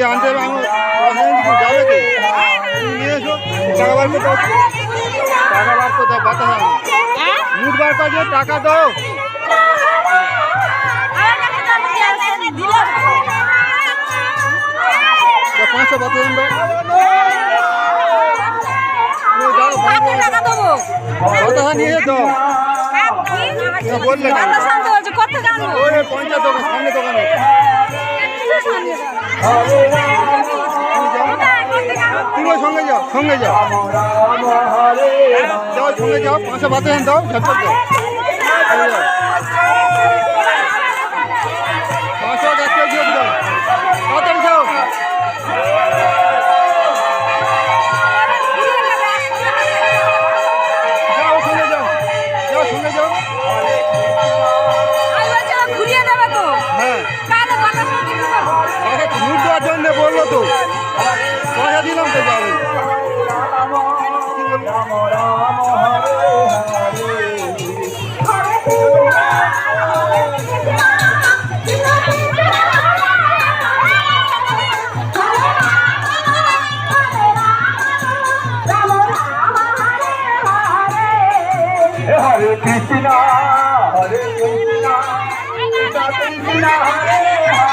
আনতে যাবে নিয়ে এসো টাকা বার করতে টাকা বার করতে বাতা মুঠ বার করছে টাকা দাও 500 বাতা দেন কথা নিয়ে যেত বললে পঞ্চায়েত দোকান সামনে দোকানে তুমি সঙ্গে যাও সঙ্গে যাও যাও সঙ্গে যাও 500 বাতা দেন দাও ঝটপট দাও 500 1 কেজি দাও তাড়াতাড়ি যাও বললো তো পয়সা দিলাম তো যাবে হরে কৃষ্ণ হরে কৃষ্ণ কৃষ্ণ কৃষ্ণ হরে